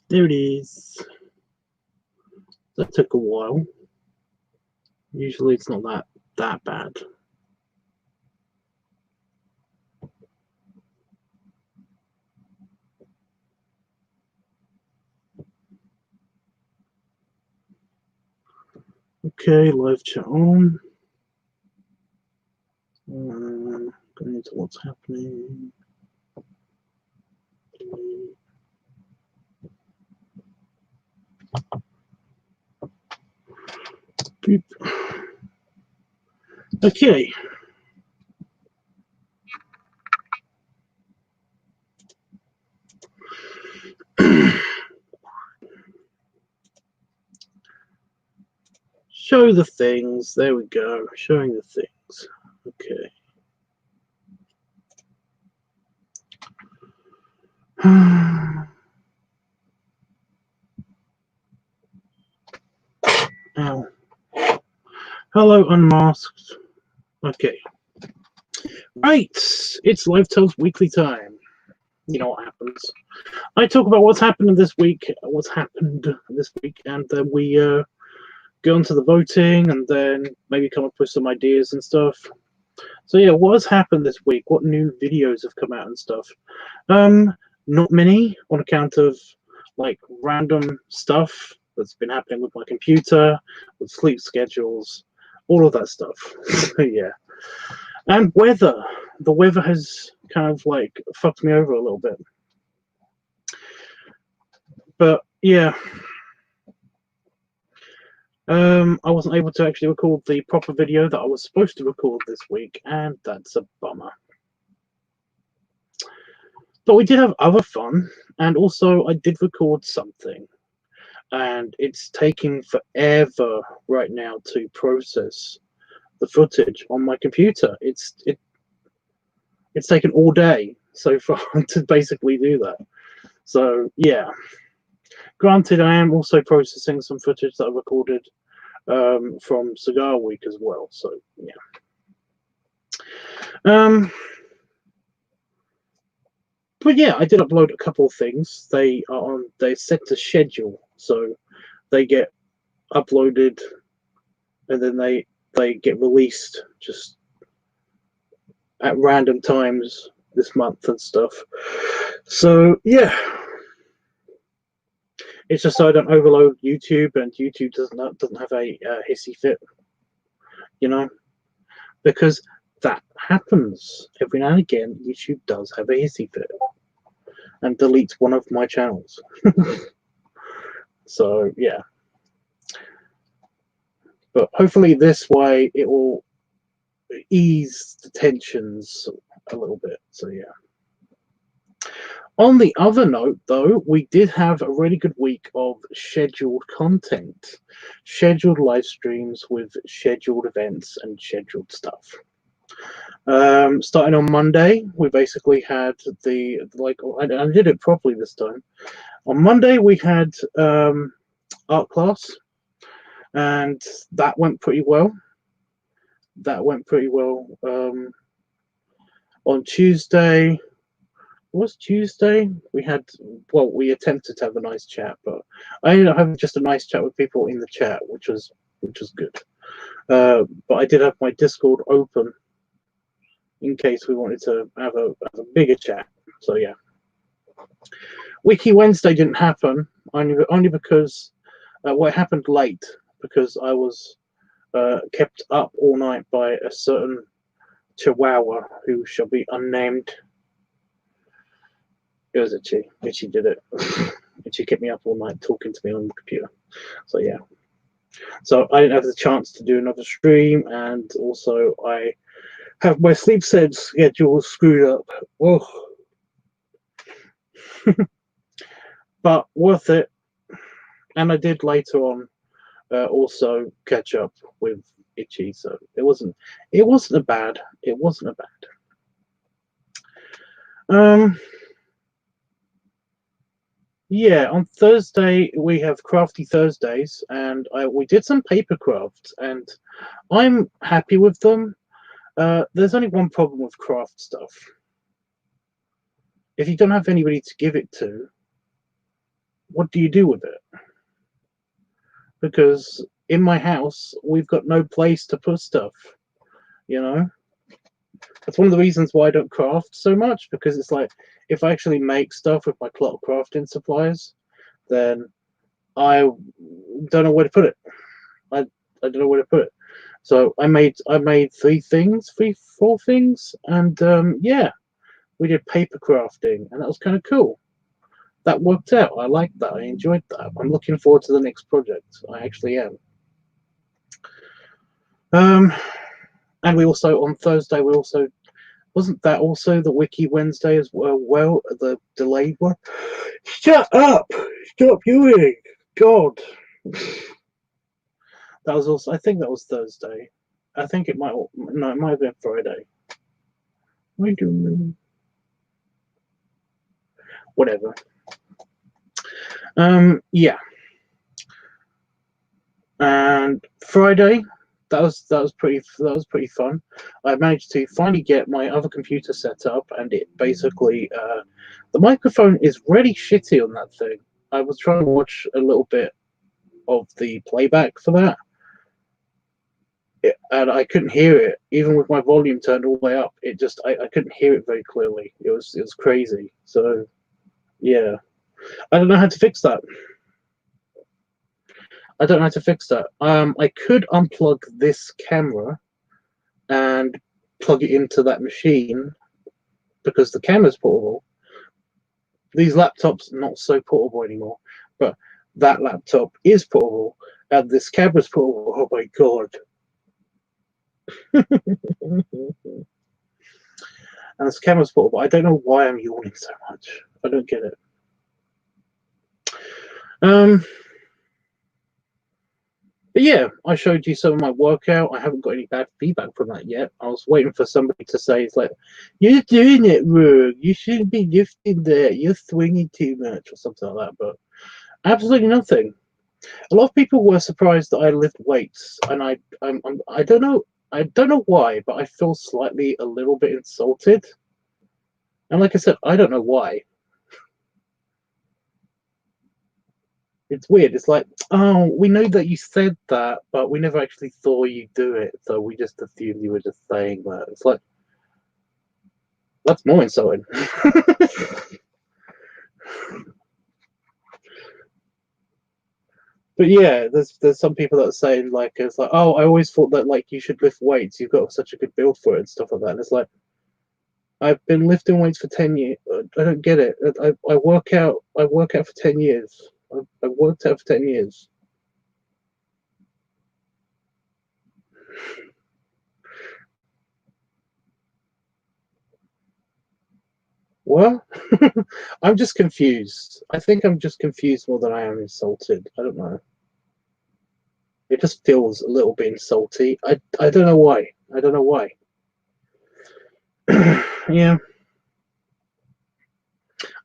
There it is. That took a while. Usually it's not that bad. Okay, live chat on. Going into what's happening. Beep. Okay. Show the things. There we go. Showing the things. Okay. Ow. Hello, unmasked. Okay. Right. It's LiveTUBBS weekly time. You know what happens. I talk about what's happened this week, and then we go on to the voting, and then maybe come up with some ideas and stuff. So yeah, what has happened this week? What new videos have come out and stuff? Not many, on account of like random stuff that's been happening with my computer, with sleep schedules, all of that stuff. Yeah. And weather. The weather has kind of like fucked me over a little bit. But yeah. I wasn't able to actually record the proper video that I was supposed to record this week, and that's a bummer. But we did have other fun, and also I did record something, and it's taking forever right now to process the footage on my computer. It's taken all day so far to basically do that. So yeah. Granted, I am also processing some footage that I recorded from Cigar Week as well. So yeah. But yeah, I did upload a couple of things. They're set to schedule, so they get uploaded and then they get released just at random times this month and stuff. So yeah, it's just so I don't overload YouTube, and YouTube doesn't have a hissy fit, you know, because that happens every now and again. YouTube does have a hissy fit and deletes one of my channels. So yeah, but hopefully this way it will ease the tensions a little bit. So yeah. On the other note, though, we did have a really good week of scheduled content, scheduled live streams with scheduled events and scheduled stuff. Starting on Monday, we basically had I did it properly this time. On Monday, we had art class, and that went pretty well. On Tuesday, we attempted to have a nice chat, but I ended up having just a nice chat with people in the chat, which was good. But I did have my Discord open in case we wanted to have a bigger chat. So yeah. Wiki Wednesday didn't happen only because it happened late, because I was kept up all night by a certain Chihuahua who shall be unnamed. It was Itchy. Itchy did it. Itchy kept me up all night talking to me on the computer. So yeah. So I didn't have the chance to do another stream, and also I have my sleep schedule screwed up. Oh. But worth it. And I did later on also catch up with Itchy. So it wasn't a bad. Yeah, on Thursday we have Crafty Thursdays, and we did some paper crafts, and I'm happy with them. There's only one problem with craft stuff. If you don't have anybody to give it to, what do you do with it? Because in my house, we've got no place to put stuff, you know? That's one of the reasons why I don't craft so much, because it's like, if I actually make stuff with my clock crafting supplies, then I don't know where to put it. I don't know where to put it. So I made 4 things, and yeah, we did paper crafting, and that was kind of cool. That worked out. I liked that. I enjoyed that. I'm looking forward to the next project. I actually am. And we also, on Thursday, wasn't that also the Wiki Wednesday as well? Well, the delayed one. Shut up! Stop yawning! God. That was also. I think that was Thursday. I think it might. No, it might have been Friday. I don't know. Whatever. Yeah. And Friday, that was pretty fun. I managed to finally get my other computer set up, and it basically the microphone is really shitty on that thing. I was trying to watch a little bit of the playback for that, and I couldn't hear it even with my volume turned all the way up. It just I couldn't hear it very clearly. It was crazy. So yeah, I don't know how to fix that. I don't know how to fix that. I could unplug this camera and plug it into that machine because the camera's portable. These laptops not so portable anymore, but that laptop is portable and this camera's portable. Oh my god. And this camera's portable. I don't know why I'm yawning so much. I don't get it. But yeah, I showed you some of my workout. I haven't got any bad feedback from that yet. I was waiting for somebody to say, it's like, you're doing it wrong. You shouldn't be lifting that. You're swinging too much or something like that. But absolutely nothing. A lot of people were surprised that I lift weights, and I don't know. I don't know why, but I feel slightly a little bit insulted. And like I said, I don't know why. It's weird. It's like, oh, we know that you said that, but we never actually saw you do it, so we just assumed you were just saying that. It's like, that's more insulting. But yeah, there's some people that are saying like, it's like, oh, I always thought that like you should lift weights. You've got such a good build for it and stuff like that. And it's like, I've been lifting weights for 10 years. I don't get it. I work out for 10 years. I've worked out for 10 years. What? I'm just confused. I think I'm just confused more than I am insulted. I don't know. It just feels a little bit insulty. I don't know why. I don't know why. Yeah.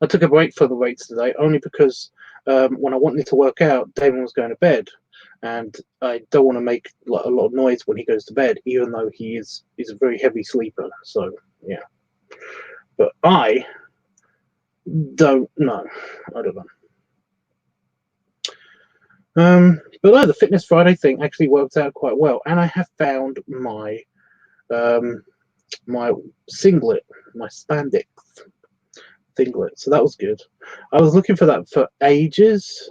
I took a break for the weights today only because when I wanted to work out, Damon was going to bed, and I don't want to make like, a lot of noise when he goes to bed, even though he's a very heavy sleeper. So yeah, but I don't know. I don't know. But no, the Fitness Friday thing actually worked out quite well, and I have found my my singlet, my spandex singlet. So that was good. I was looking for that for ages.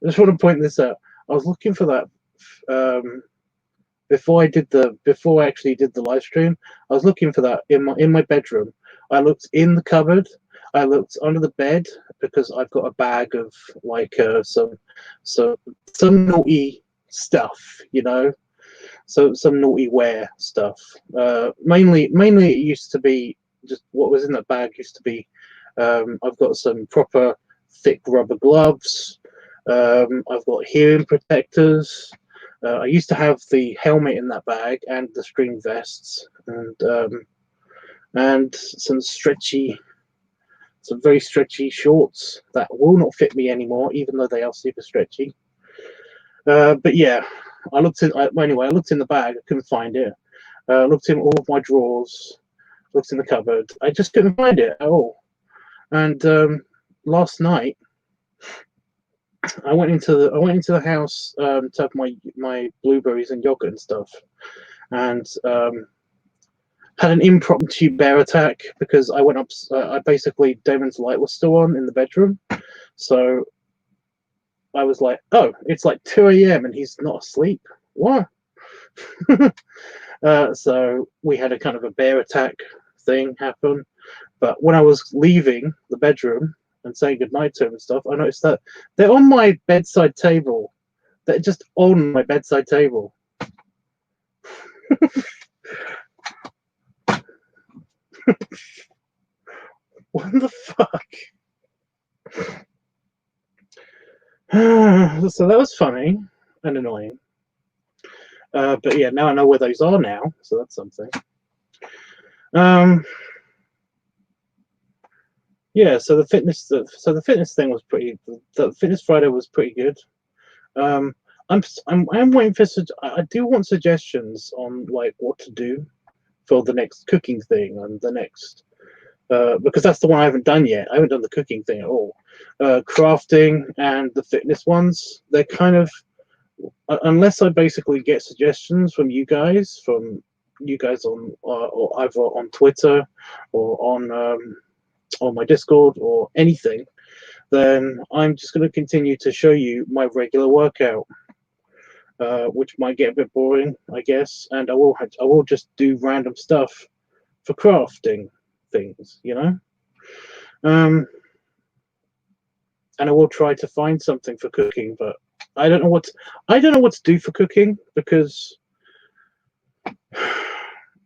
I just want to point this out. I was looking for that before I actually did the live stream. I was looking for that in my bedroom. I looked in the cupboard. I looked under the bed because I've got a bag of like some naughty stuff, you know. So some naughty wear stuff. Mainly it used to be just what was in that bag used to be. I've got some proper thick rubber gloves. I've got hearing protectors. I used to have the helmet in that bag and the string vests, and some very stretchy shorts that will not fit me anymore, even though they are super stretchy. But yeah, I looked in. Anyway, I looked in the bag. I couldn't find it. Looked in all of my drawers. Looked in the cupboard. I just couldn't find it at all. And last night, I went into the house to have my blueberries and yogurt and stuff, and had an impromptu bear attack because I went up. I basically Damon's light was still on in the bedroom, so I was like, "Oh, it's like 2 a.m. and he's not asleep. What?" So we had a kind of a bear attack thing happen. But when I was leaving the bedroom and saying goodnight to him and stuff, I noticed that they're on my bedside table. They're just on my bedside table. What the fuck? So that was funny and annoying. But yeah, now I know where those are now, so that's something. Yeah, so the fitness thing was pretty. The fitness Friday was pretty good. I'm waiting for. I do want suggestions on like what to do for the next cooking thing and the next because that's the one I haven't done yet. I haven't done the cooking thing at all. Crafting and the fitness ones, they're kind of unless I basically get suggestions from you guys on or either on Twitter or on my Discord or anything, then I'm just going to continue to show you my regular workout, which might get a bit boring, I guess, and I will just do random stuff for crafting things, you know. And I will try to find something for cooking, but I don't know what to do for cooking because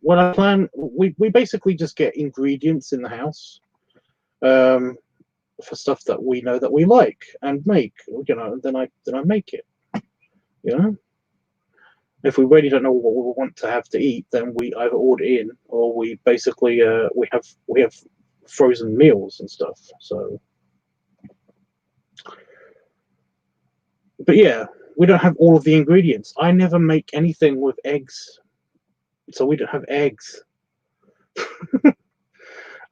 when I plan, we basically just get ingredients in the house for stuff that we know that we like and make, you know, and then I make it, you know. If we really don't know what we want to have to eat, then we either order in or we basically we have frozen meals and stuff. So, but yeah, we don't have all of the ingredients. I never make anything with eggs, so we don't have eggs.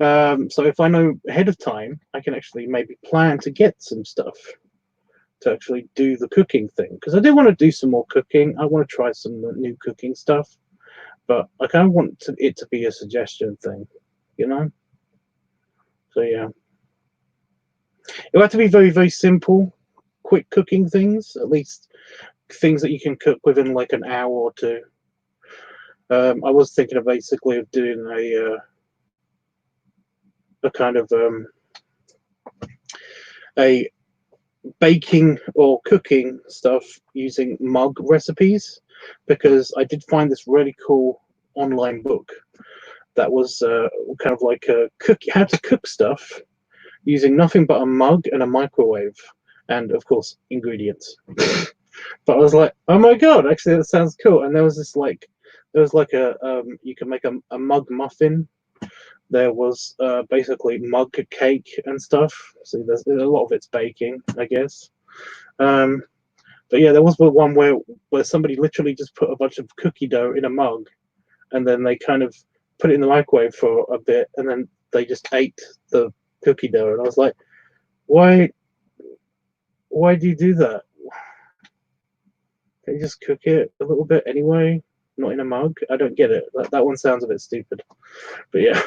So if I know ahead of time, I can actually maybe plan to get some stuff to actually do the cooking thing, because I do want to do some more cooking. I want to try some new cooking stuff, but I kind of want it to be a suggestion thing, you know. So yeah, it will have to be very, very simple, quick cooking things, at least things that you can cook within like an hour or two. I was thinking of basically of doing a kind of a baking or cooking stuff using mug recipes, because I did find this really cool online book that was kind of like how to cook stuff using nothing but a mug and a microwave and of course ingredients. But I was like, oh my god, actually that sounds cool. And there was a you can make a mug muffin. There was basically mug cake and stuff. So there's a lot of it's baking, I guess. But yeah, there was one where somebody literally just put a bunch of cookie dough in a mug, and then they kind of put it in the microwave for a bit, and then they just ate the cookie dough. And I was like, why do you do that? Can you just cook it a little bit anyway, not in a mug? I don't get it. That one sounds a bit stupid. But yeah.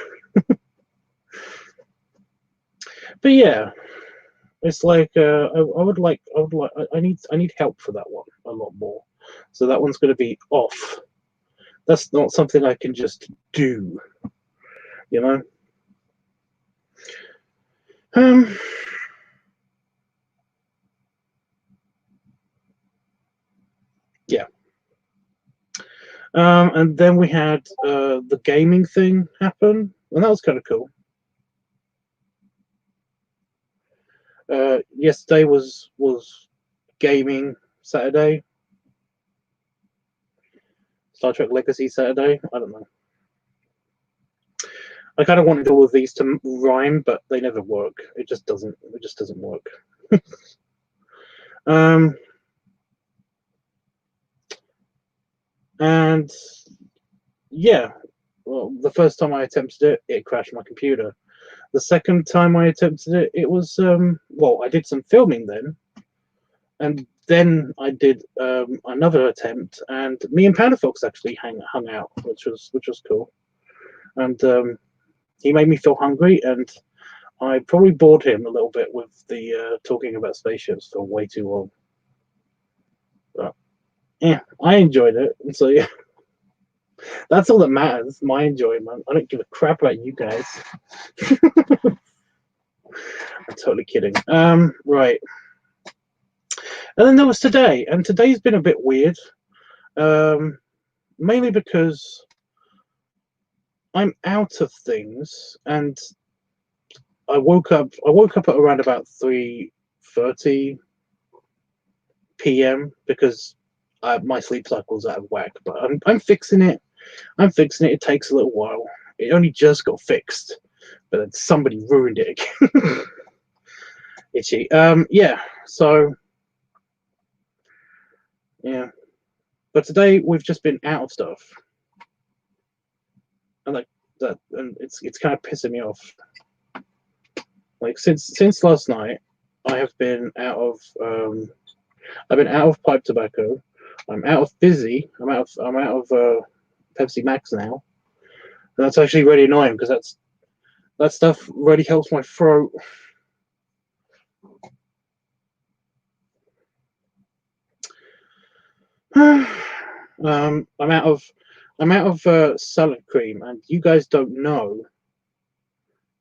But yeah, it's like I need help for that one a lot more. So that one's going to be off. That's not something I can just do, you know. Yeah. And then we had the gaming thing happen, and that was kind of cool. Yesterday was gaming Saturday. Star Trek Legacy Saturday. I don't know. I kind of wanted all of these to rhyme, but they never work. It just doesn't. It just doesn't work. And yeah, well, the first time I attempted it, it crashed my computer. The second time I attempted it, it was well, I did some filming then, and then I did another attempt, and me and Panda Fox actually hung out, which was cool, and he made me feel hungry, and I probably bored him a little bit with the talking about spaceships for way too long. But yeah, I enjoyed it, and so yeah. That's all that matters, my enjoyment. I don't give a crap about you guys. I'm totally kidding. Right. And then there was today, and today's been a bit weird. Mainly because I'm out of things, and I woke up at around about 3:30 p.m. because my sleep cycle's out of whack. But I'm fixing it. I'm fixing it. It takes a little while. It only just got fixed, but then somebody ruined it again. Itchy. Yeah. So yeah. But today we've just been out of stuff, and like that, and it's kind of pissing me off. Like since last night, I have been out of I've been out of pipe tobacco. I'm out of fizzy. I'm out of Pepsi Max now. And that's actually really annoying because that stuff really helps my throat. I'm out of salad cream, and you guys don't know.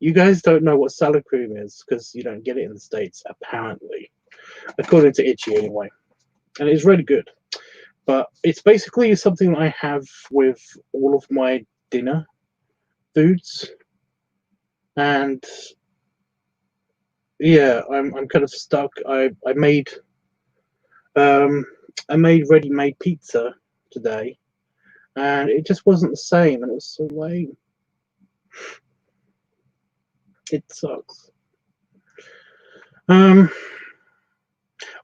You guys don't know what salad cream is because you don't get it in the States, apparently, according to Itchy anyway. And it's really good. But it's basically something I have with all of my dinner foods. And yeah, I'm kind of stuck. I made ready-made pizza today, and it just wasn't the same, and it was so lame. It sucks.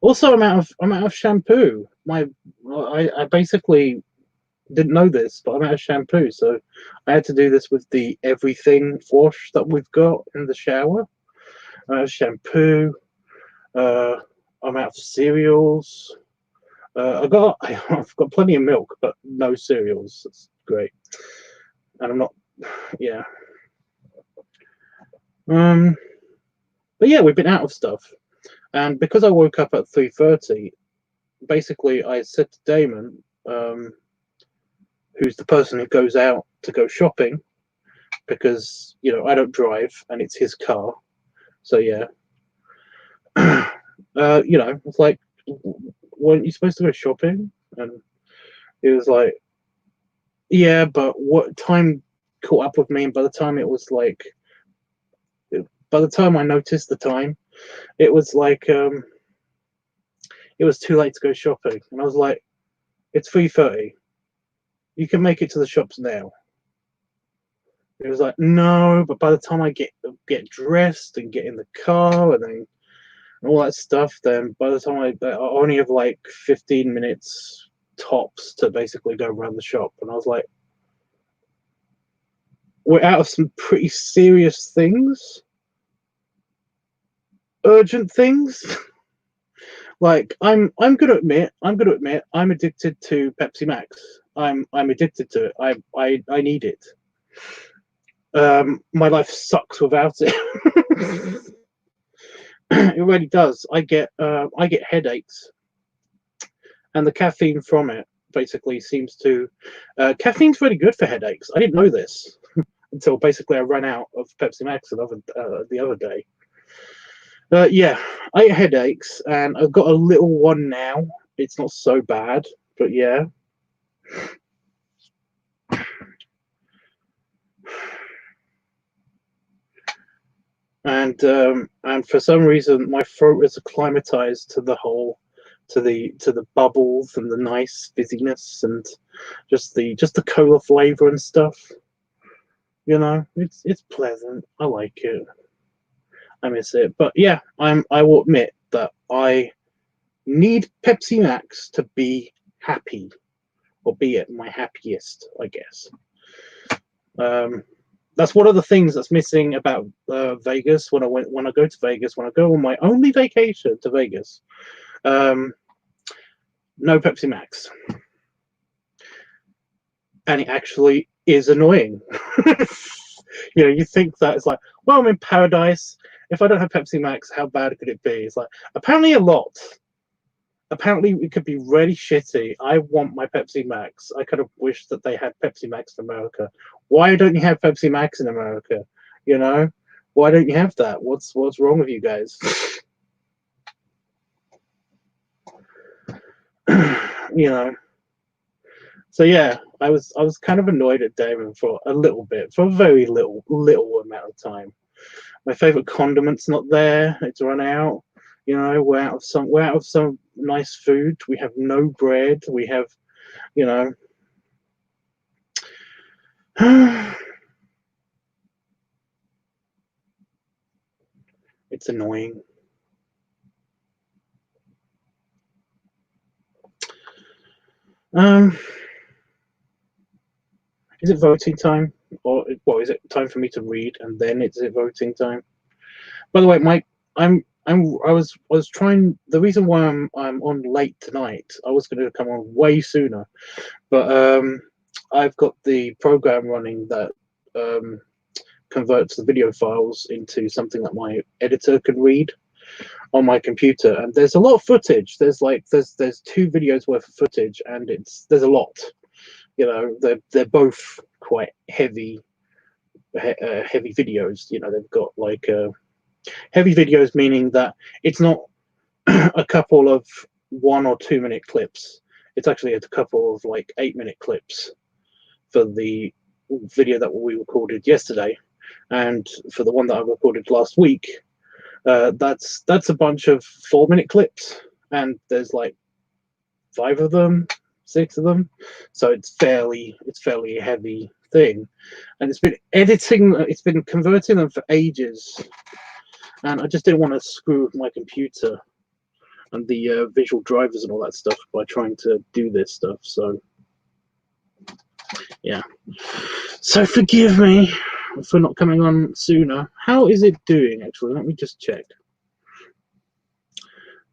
Also, I'm out of shampoo. I basically didn't know this, but I'm out of shampoo, so I had to do this with the everything wash that we've got in the shower. I'm out of shampoo. I'm out of cereals. I've got plenty of milk, but no cereals. That's great. And I'm not, yeah. But yeah, we've been out of stuff, and because I woke up at 3:30, basically I said to Damon, who's the person who goes out to go shopping, because I don't drive and it's his car, so yeah. It's like, weren't you supposed to go shopping? And he was like, yeah, but what time caught up with me, and by the time I noticed the time, it was like it was too late to go shopping, and I was like, it's 3:30. You can make it to the shops now. It was like, no, but by the time I get dressed and get in the car and all that stuff, then by the time I only have like 15 minutes tops to basically go around the shop. And I was like, we're out of some pretty serious things, urgent things. Like I'm gonna admit I'm addicted to Pepsi Max. I'm addicted to it. I need it. My life sucks without it. It really does. I get headaches, and the caffeine from it basically seems to. Caffeine's really good for headaches. I didn't know this until basically I ran out of Pepsi Max the other day. Yeah, I get headaches, and I've got a little one now. It's not so bad, but yeah. And for some reason, my throat is acclimatized to the whole to the bubbles and the nice fizziness and just the cola flavor and stuff. You know, it's pleasant. I like it. I miss it. But yeah, I will admit that I need Pepsi Max to be happy, or be at my happiest, I guess. That's one of the things that's missing about Vegas. When I go to Vegas, when I go on my only vacation to Vegas, no Pepsi Max, and it actually is annoying. You know, you think that it's like, well, I'm in paradise. If I don't have Pepsi Max, how bad could it be? It's like, apparently a lot. Apparently it could be really shitty. I want my Pepsi Max. I kind of wish that they had Pepsi Max in America. Why don't you have Pepsi Max in America? You know, why don't you have that? What's wrong with you guys? You know. So yeah, I was kind of annoyed at Damon for a little bit, for a very little amount of time. My favorite condiment's not there. It's run out. You know, we're out of some nice food. We have no bread. We have, you know, it's annoying. Is it voting time, or well, is it time for me to read and then is it voting time? By the way, Mike, I was trying. The reason why I'm on late tonight, I was going to come on way sooner, but I've got the program running that converts the video files into something that my editor can read on my computer, and there's a lot of footage. There's 2 videos worth of footage, and there's a lot. You know, they're both quite heavy videos. You know, they've got like heavy videos, meaning that it's not a couple of 1 or 2 minute clips. It's actually a couple of like 8-minute clips for the video that we recorded yesterday, and for the one that I recorded last week, that's a bunch of 4-minute clips, and there's like 5 of them, 6 of them, so it's fairly a heavy thing, and it's been converting them for ages, and I just didn't want to screw with my computer and the visual drivers and all that stuff by trying to do this stuff. So yeah, so forgive me for not coming on sooner. How is it doing actually? Let me just check.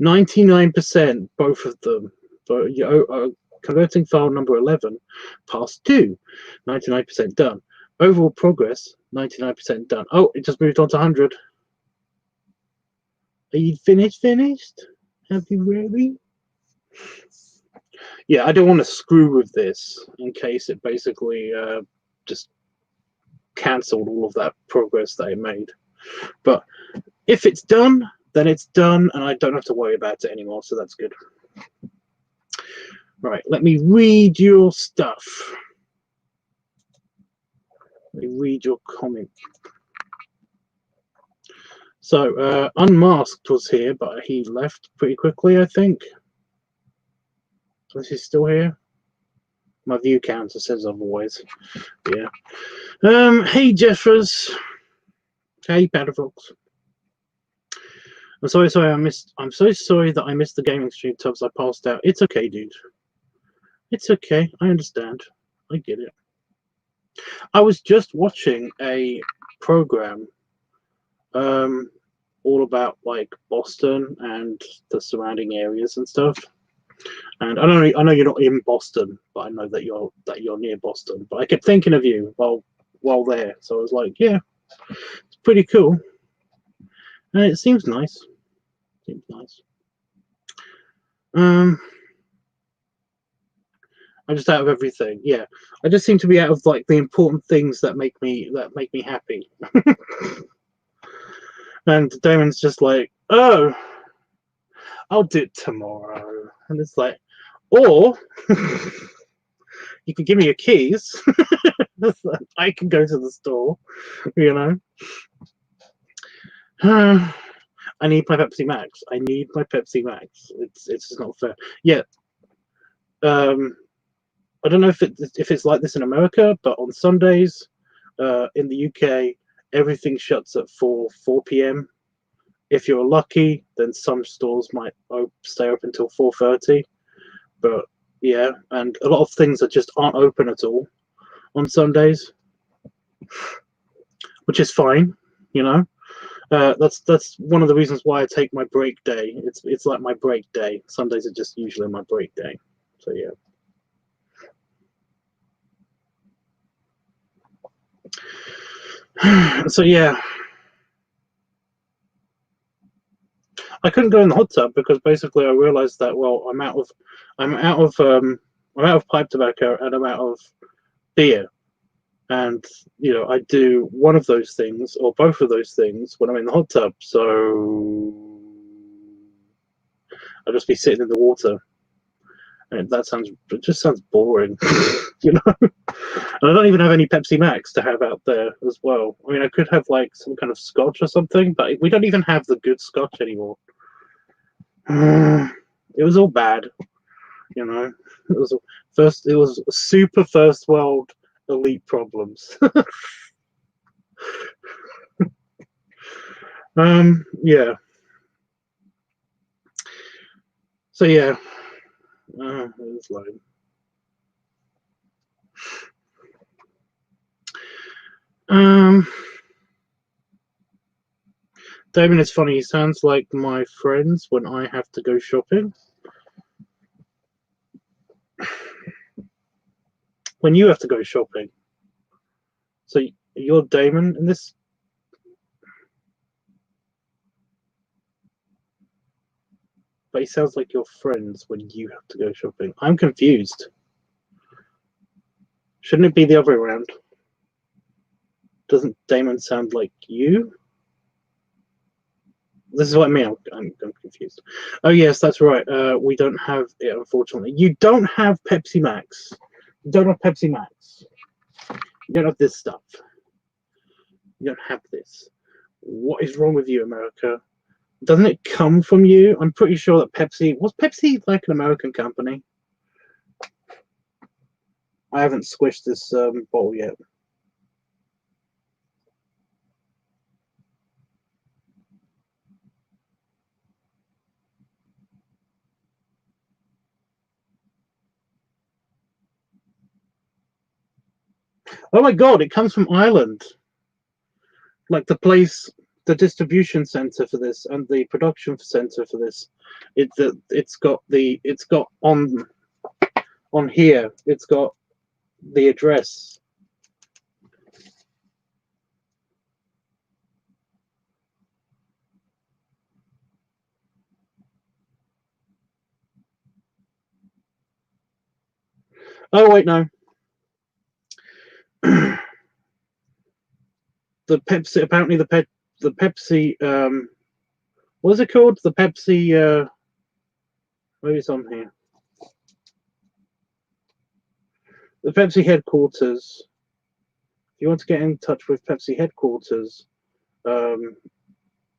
99%, both of them. Converting file number 11, past 2, 99% done. Overall progress, 99% done. Oh, it just moved on to 100. Are you finished? Have you really? Yeah, I don't want to screw with this in case it basically just cancelled all of that progress that I made. But if it's done, then it's done, and I don't have to worry about it anymore, so that's good. Right, let me read your stuff. Let me read your comment. So, Unmasked was here, but he left pretty quickly, I think. Is he still here? My view counter says otherwise. Yeah. Hey, Jeffers. Hey, Padafox. I'm so sorry that I missed the gaming stream, Tubbs. I passed out. It's okay, dude. It's okay. I understand. I get it. I was just watching a program all about like Boston and the surrounding areas and stuff. And I know you're not in Boston, but I know that you're near Boston. But I kept thinking of you while there, so I was like, yeah, it's pretty cool, and it seems nice. I'm just out of everything. Yeah, I just seem to be out of like the important things that make me happy. And Damon's just like, oh, I'll do it tomorrow, and it's like, or you can give me your keys. I can go to the store, you know. I need my Pepsi Max. I need my Pepsi Max. It's just not fair. Yeah. I don't know if it's like this in America, but on Sundays, in the UK, everything shuts at 4 p.m. If you're lucky, then some stores might stay open until 4:30. But yeah, and a lot of things that just aren't open at all on Sundays, which is fine, you know. That's one of the reasons why I take my break day. It's like my break day. Sundays are just usually my break day. So yeah. So yeah, I couldn't go in the hot tub because basically I realized that I'm out of pipe tobacco and I'm out of beer, and I do one of those things or both of those things when I'm in the hot tub. So I'll just be sitting in the water, and it just sounds boring, you know. And I don't even have any Pepsi Max to have out there as well. I mean, I could have like some kind of scotch or something, but we don't even have the good scotch anymore. It was all bad, you know. It was super first world elite problems. Yeah. So yeah, it was lame. Damon is funny. He sounds like my friends when I have to go shopping. When you have to go shopping. So you're Damon in this. But he sounds like your friends when you have to go shopping. I'm confused. Shouldn't it be the other way around? Doesn't Damon sound like you? This is what I mean. I'm confused. Oh yes, that's right. We don't have it, unfortunately. You don't have Pepsi Max. You don't have Pepsi Max. You don't have this stuff. You don't have this. What is wrong with you, America? Doesn't it come from you? I'm pretty sure that was Pepsi like an American company? I haven't squished this bottle yet. Oh my god, it comes from Ireland. Like the distribution center for this and the production center for this. It's got on here. It's got the address. Oh wait, no. The Pepsi. Apparently, the Pepsi. What is it called? The Pepsi. Maybe it's on here. The Pepsi headquarters. If you want to get in touch with Pepsi headquarters,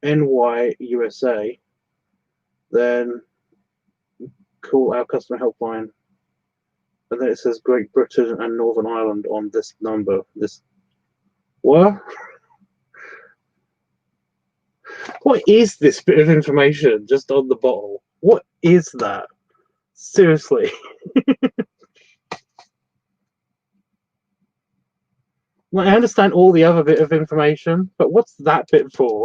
NY USA, then call our customer helpline. And then it says Great Britain and Northern Ireland on this number. What? What is this bit of information just on the bottle? What is that? Seriously. Like, I understand all the other bit of information, but what's that bit for?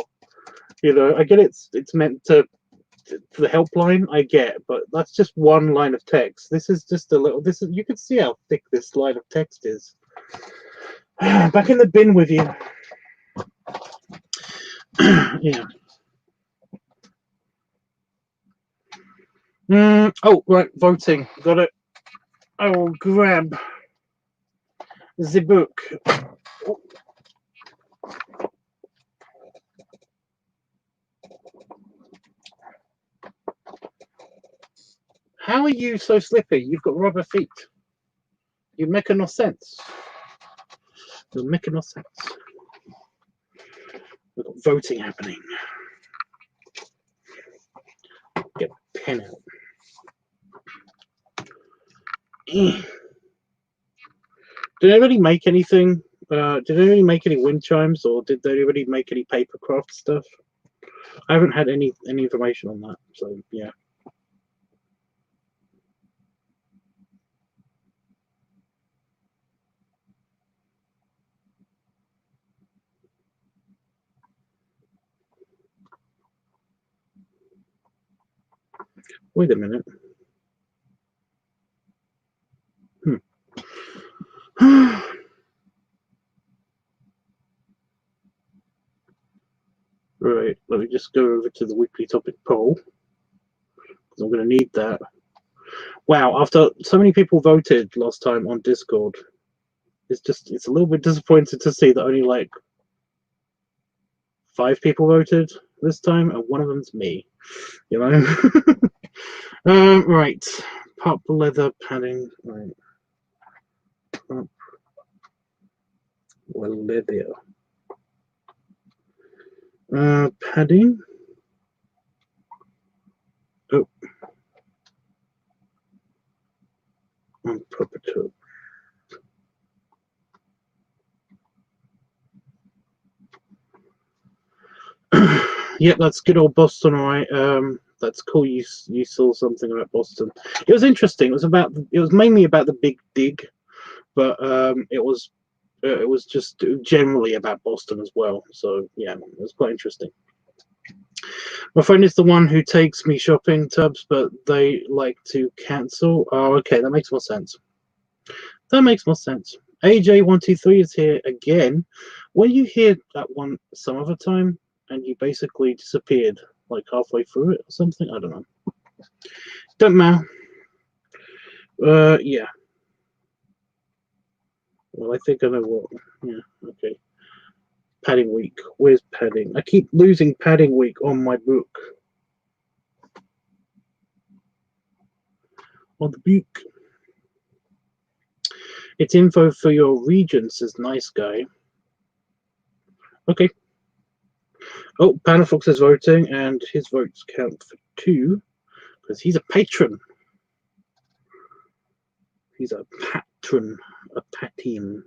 I get it's meant to for the helpline, I get, but that's just one line of text. This is just a little. You can see how thick this line of text is. Back in the bin with you. Yeah. Oh, right, voting. Got it. I will grab the book. How are you so slippy? You've got rubber feet. You're making no sense. You're making no sense. We've got voting happening. pen out. Did anybody make anything? Did anybody make any wind chimes, or did anybody make any papercraft stuff? I haven't had any information on that, so yeah. Wait a minute. Right, let me just go over to the weekly topic poll, because I'm going to need that. Wow, after so many people voted last time on Discord, it's a little bit disappointing to see that only like 5 people voted this time, and one of them's me, you know. Right, pop leather padding, right. Pop leather. Padding. Oh. On proper tub. Yep, that's good old Boston, all right. That's cool. You saw something about Boston. It was interesting. It was mainly about the big dig, but it was just generally about Boston as well. So yeah, it was quite interesting. My friend is the one who takes me shopping, Tubbs, but they like to cancel. Oh, okay, that makes more sense. That makes more sense. AJ123 is here again. Were you here that one some other time and you basically disappeared like halfway through it or something? I don't know. Don't matter. Yeah. Well, I think I know what. Yeah, okay. Padding week. Where's padding? I keep losing padding week on my book. On the book. It's info for your region, says nice guy. Okay. Oh, Panafox is voting, and his votes count for 2 because he's a patron. He's a patron, a patin.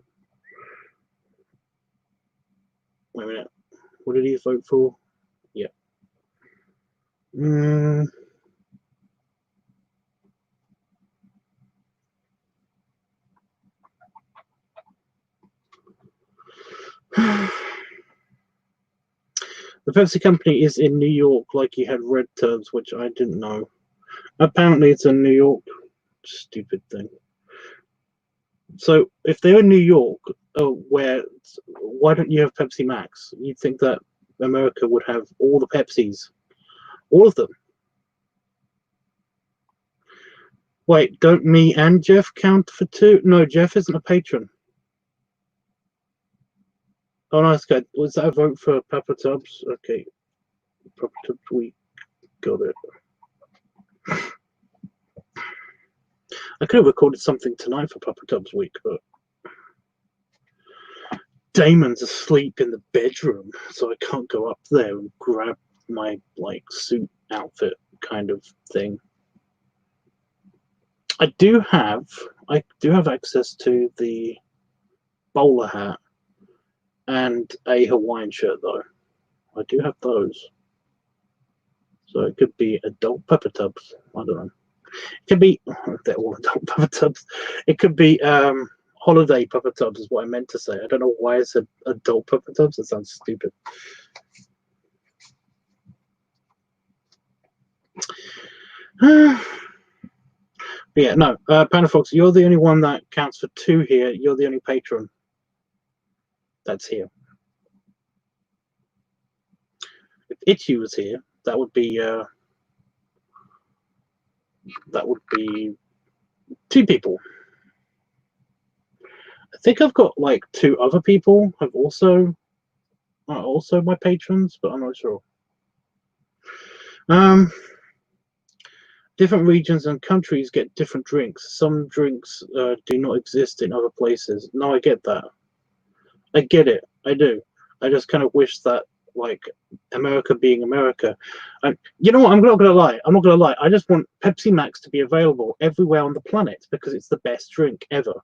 Wait a minute. What did he vote for? Yeah. The Pepsi company is in New York, like you had red terms, which I didn't know. Apparently, it's in New York. Stupid thing. So, if they're in New York, why don't you have Pepsi Max? You'd think that America would have all the Pepsis, all of them. Wait, don't me and Jeff count for 2? No, Jeff isn't a patron. Oh, nice guy. Was that a vote for Papa Tubbs? Okay. Papa Tubbs, we got it. I could have recorded something tonight for Papa Tubbs week, but Damon's asleep in the bedroom, so I can't go up there and grab my suit outfit kind of thing. I do have access to the bowler hat and a Hawaiian shirt, though. I do have those. So it could be adult Pepper Tubs. I don't know. It could be, they're all adult Pepper Tubs. It could be holiday Pepper Tubs is what I meant to say. I don't know why I said adult Pepper Tubs. That sounds stupid. Yeah, no, Panafox, you're the only one that counts for 2 here. You're the only patron that's here. If Itchy was here, that would be 2 people. I think I've got 2 other people have also my patrons, but I'm not sure. Different regions and countries get different drinks. Some drinks do not exist in other places. No, I get that. I get it. I do. I just kind of wish that like America being America. And you know what? I'm not gonna lie. I'm not gonna lie. I just want Pepsi Max to be available everywhere on the planet because it's the best drink ever.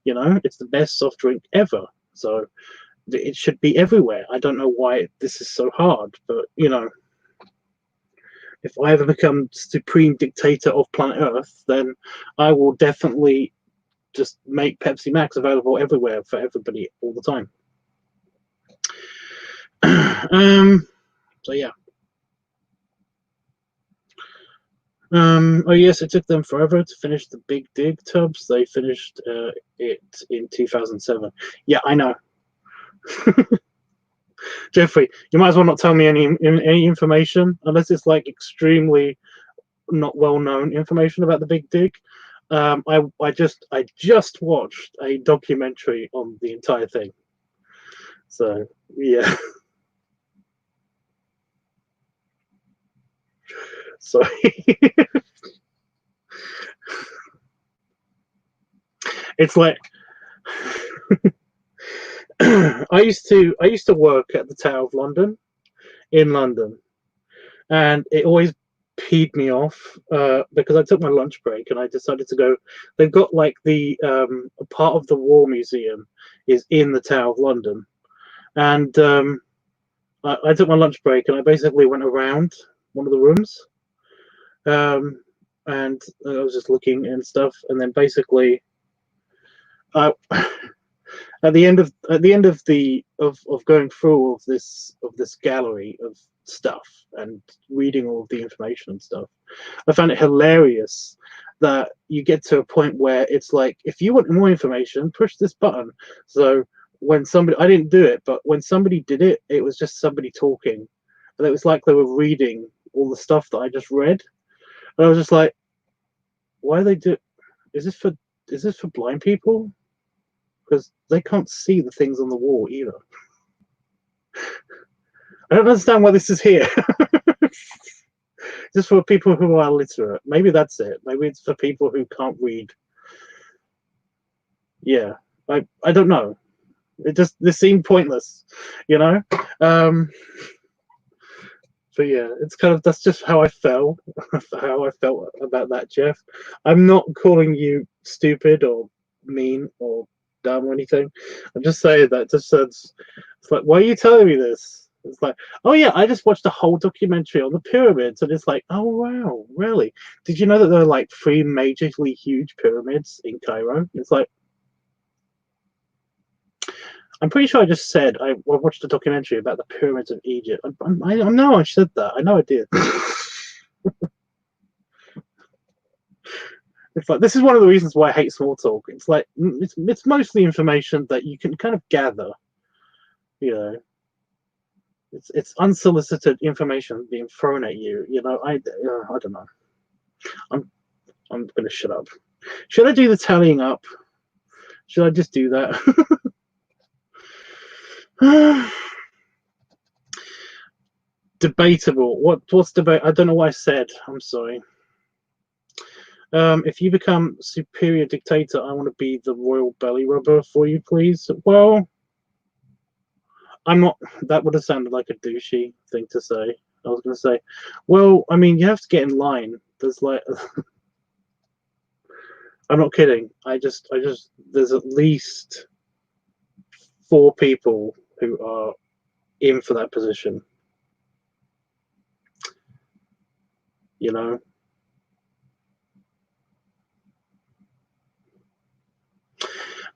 You know, it's the best soft drink ever. So it should be everywhere. I don't know why this is so hard, but you know, if I ever become supreme dictator of planet Earth, then I will definitely just make Pepsi Max available everywhere for everybody all the time. So yeah. Oh yes, it took them forever to finish the Big Dig tubs. They finished it in 2007. Yeah, I know. Jeffrey, you might as well not tell me any information unless it's like extremely not well known information about the Big Dig. I just watched a documentary on the entire thing. So yeah. Sorry. It's like I used to work at the Tower of London in London, and it always peed me off because I took my lunch break and I decided to go. They've got like the a part of the War Museum is in the Tower of London, and I took my lunch break and I basically went around one of the rooms, and I was just looking and stuff, and then basically, I. At the end of going through all of this gallery of stuff and reading all of the information and stuff, I found it hilarious that you get to a point where it's like, if you want more information, push this button. So when somebody, I didn't do it, but when somebody did it, it was just somebody talking, and it was like they were reading all the stuff that I just read, and I was just like, why they do? Is this for blind people? Because they can't see the things on the wall either. I don't understand why this is here. Just for people who are literate. Maybe that's it. Maybe it's for people who can't read. Yeah, I don't know. This seemed pointless, you know. But yeah, it's kind of, that's just how I felt. How I felt about that, Jeff. I'm not calling you stupid or mean or dumb or anything. I'm just saying that it's like, why are you telling me this? It's like, oh yeah, I just watched a whole documentary on the pyramids, and it's like, oh wow, really? Did you know that there are like 3 majorly huge pyramids in Cairo? It's like, I'm pretty sure I just said I watched a documentary about the pyramids of Egypt. I know I said that. I know I did. It's like, this is one of the reasons why I hate small talk. It's like, it's mostly information that you can kind of gather. You know, it's unsolicited information being thrown at you. You know, I don't know. I'm gonna shut up. Should I do the tallying up? Should I just do that? Debatable. What's debate? I don't know what I said. I'm sorry. If you become superior dictator, I want to be the royal belly rubber for you, please. Well, I'm not. That would have sounded like a douchey thing to say. I was going to say, well, I mean, you have to get in line. There's like, I'm not kidding. There's at least 4 people who are in for that position. You know.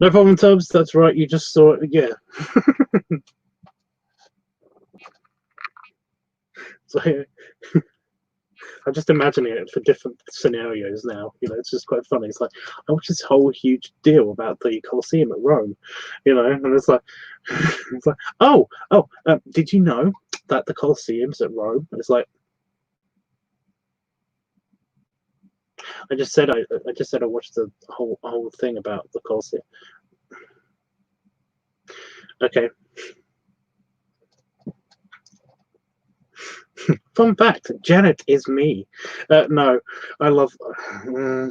No problem, Tubbs. That's right. You just saw it. Yeah. So I'm just imagining it for different scenarios now. You know, it's just quite funny. It's like, I watched this whole huge deal about the Colosseum at Rome, you know, and it's like, did you know that the Colosseum's at Rome? And it's like, I just said I watched the whole thing about the Colosseum. Okay. Fun fact: Janet is me. No, I love that.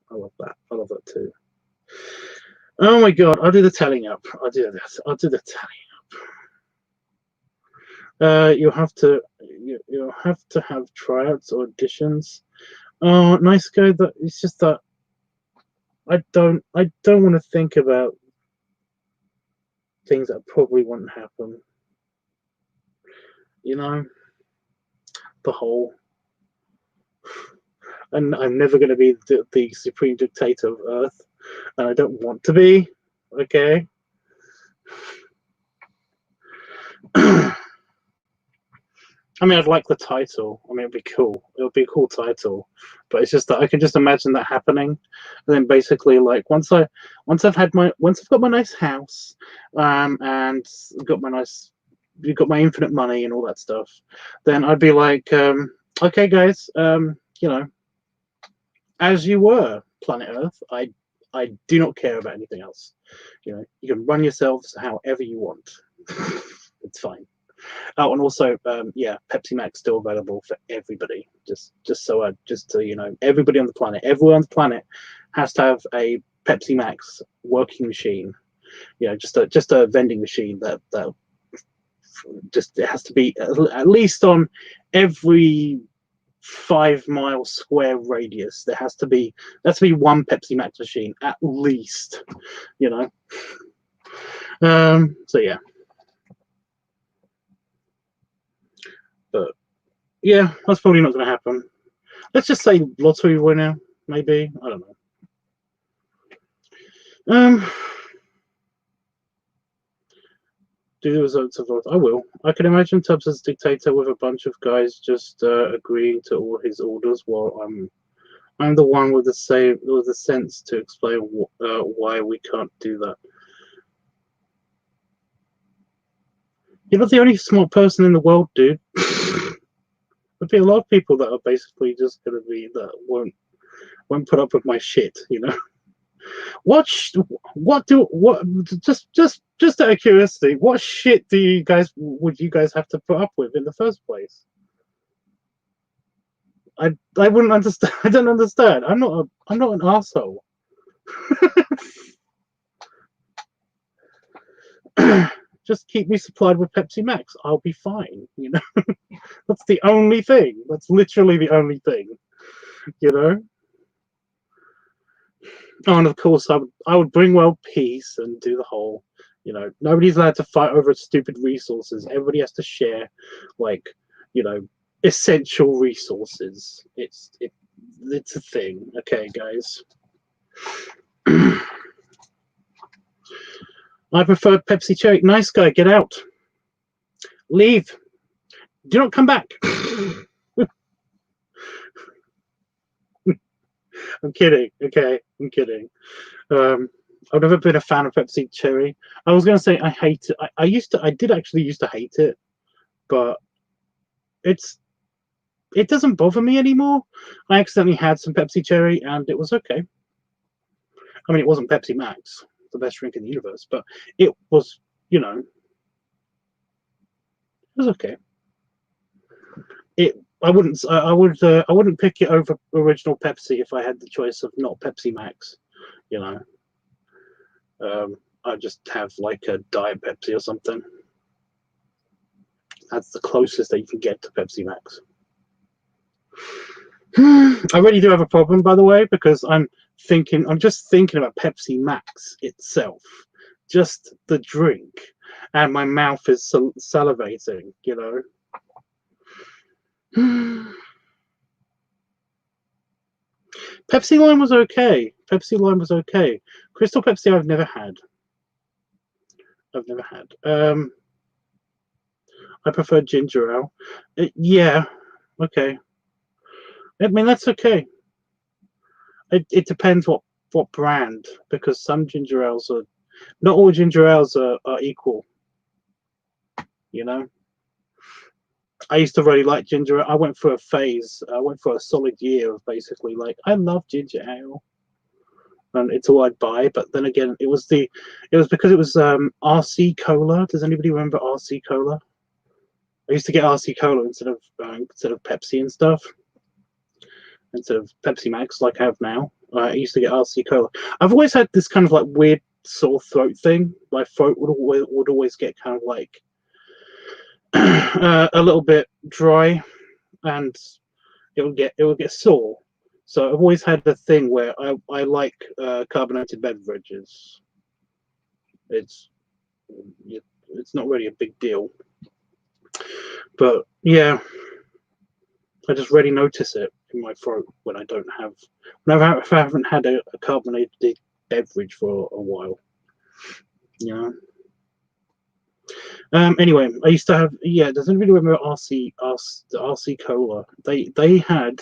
I love that too. Oh my god! I'll do the telling up. I'll do this. I'll do the telling you'll have to have tryouts or auditions. Oh, nice guy. That it's just that I don't want to think about things that probably wouldn't happen. You know, the whole. And I'm never going to be the supreme dictator of Earth, and I don't want to be. Okay. I mean, I'd like the title. I mean, it'd be cool. It would be a cool title, but it's just that I can just imagine that happening, and then basically, like, once I've got my nice house, and got my infinite money and all that stuff, then I'd be like, okay, guys, you know, as you were, planet Earth, I do not care about anything else. You know, you can run yourselves however you want. It's fine. Oh, and also, yeah, Pepsi Max still available for everybody. Just so you know, everybody on the planet, everyone on the planet has to have a Pepsi Max working machine. You know, just a vending machine that just it has to be at least on every 5-mile square radius. There has to be one Pepsi Max machine at least. You know, so yeah. But yeah, that's probably not going to happen. Let's just say lottery winner, maybe. I don't know. Do the results of vote. I will. I can imagine Tubbs as dictator with a bunch of guys just agreeing to all his orders, while I'm the one with the sense to explain why we can't do that. You're not the only smart person in the world, dude. There'll be a lot of people that are basically just gonna be that won't put up with my shit, you know. Just out of curiosity, what shit would you guys have to put up with in the first place? I wouldn't understand. I don't understand. I'm not an asshole. Just keep me supplied with Pepsi Max. I'll be fine. You know, that's the only thing. That's literally the only thing. You know. Oh, and of course, I would bring world peace and do the whole. You know, nobody's allowed to fight over stupid resources. Everybody has to share, like, you know, essential resources. It's a thing. Okay, guys. I prefer Pepsi Cherry. Nice guy, get out. Leave. Do not come back. I'm kidding. Okay, I'm kidding. I've never been a fan of Pepsi Cherry. I was going to say I hate it. I did actually used to hate it, but it doesn't bother me anymore. I accidentally had some Pepsi Cherry and it was okay. I mean, it wasn't Pepsi Max, the best drink in the universe, but it was, you know, it was okay. I wouldn't pick it over original Pepsi if I had the choice of not Pepsi Max, you know. I'd just have like a Diet Pepsi or something. That's the closest that you can get to Pepsi Max. I really do have a problem, by the way, because I'm just thinking about Pepsi Max itself, just the drink, and my mouth is salivating, you know. Pepsi Lime was okay. Pepsi Lime was okay. Crystal Pepsi I've never had. I prefer ginger ale. Yeah, okay. I mean, that's okay. It depends what brand, because some ginger ales are not all ginger ales are equal. You know, I used to really like ginger ale. I went through a phase. I went for a solid year of basically like I love ginger ale, and it's all I'd buy. But then again, it was because it was RC Cola. Does anybody remember RC Cola? I used to get RC Cola instead of Pepsi and stuff. Instead of Pepsi Max like I have now. I used to get RC Cola. I've always had this kind of like weird sore throat thing. My throat would always get kind of like a little bit dry, and it would get sore. So I've always had the thing where I like carbonated beverages. It's not really a big deal, but yeah, I just really notice it in my throat when I don't have, if I haven't had a carbonated beverage for a while. You know. Anyway, I used to have, yeah. Does anybody remember RC Cola? They had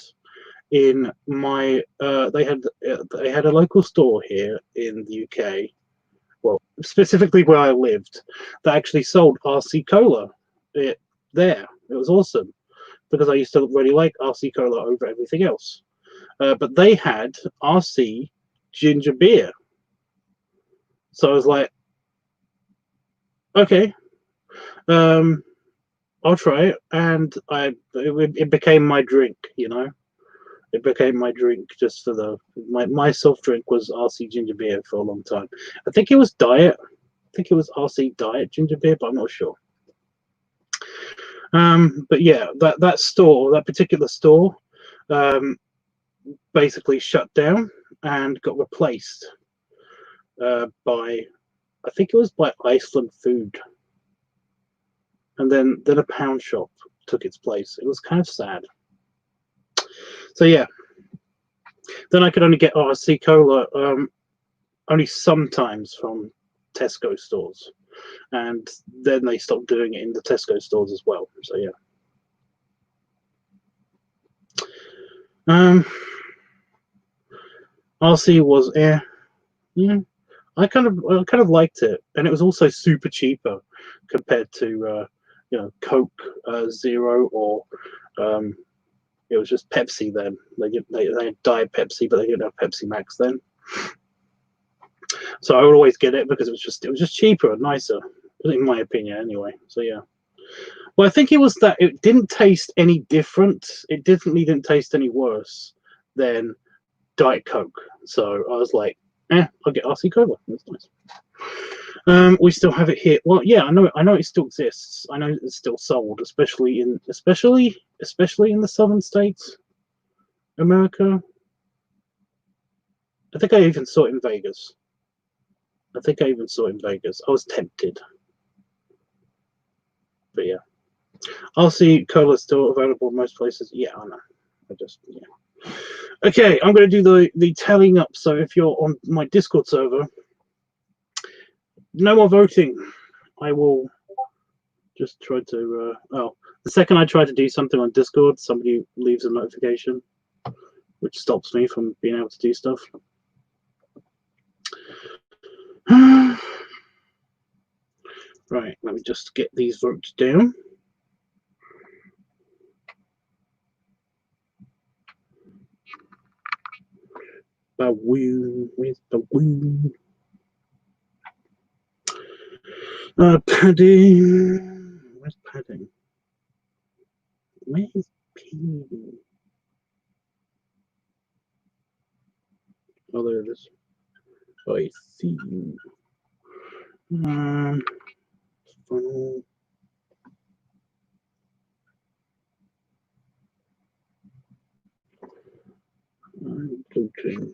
in my they had a local store here in the UK. Well, specifically where I lived, that actually sold RC Cola. It was awesome because I used to really like RC Cola over everything else. But they had RC ginger beer, so I was like, okay, I'll try it, and it became my drink. It became my drink just for my soft drink was RC ginger beer for a long time. I think it was diet. I think it was RC diet ginger beer, but I'm not sure. But yeah, that particular store, basically shut down and got replaced by, I think it was by Iceland Food, and then a pound shop took its place. It was kind of sad. So yeah, then I could only get RC Cola only sometimes from Tesco stores, and then they stopped doing it in the Tesco stores as well. So yeah. RC was yeah. I kind of liked it, and it was also super cheaper compared to Coke Zero, or it was just Pepsi then. They had Diet Pepsi, but they didn't have Pepsi Max then. So I would always get it because it was just cheaper and nicer, in my opinion, anyway. So yeah. Well, I think it was that it didn't taste any different. It definitely didn't taste any worse than Diet Coke. So I was like, I'll get RC Cola. That's nice. We still have it here. Well, yeah, I know it still exists. I know it's still sold, especially in the southern states, America. I think I even saw it in Vegas. I was tempted. But yeah. RC Cola is still available in most places. Yeah, I know. Yeah. Okay, I'm going to do the tallying up. So if you're on my Discord server, no more voting. I will just try to. The second I try to do something on Discord, somebody leaves a notification, which stops me from being able to do stuff. Right, let me just get these votes down. Where's the woo? Padding. Where's padding? Where's P? Oh, there it is. Oh, I see you. Funnel. I'm looking.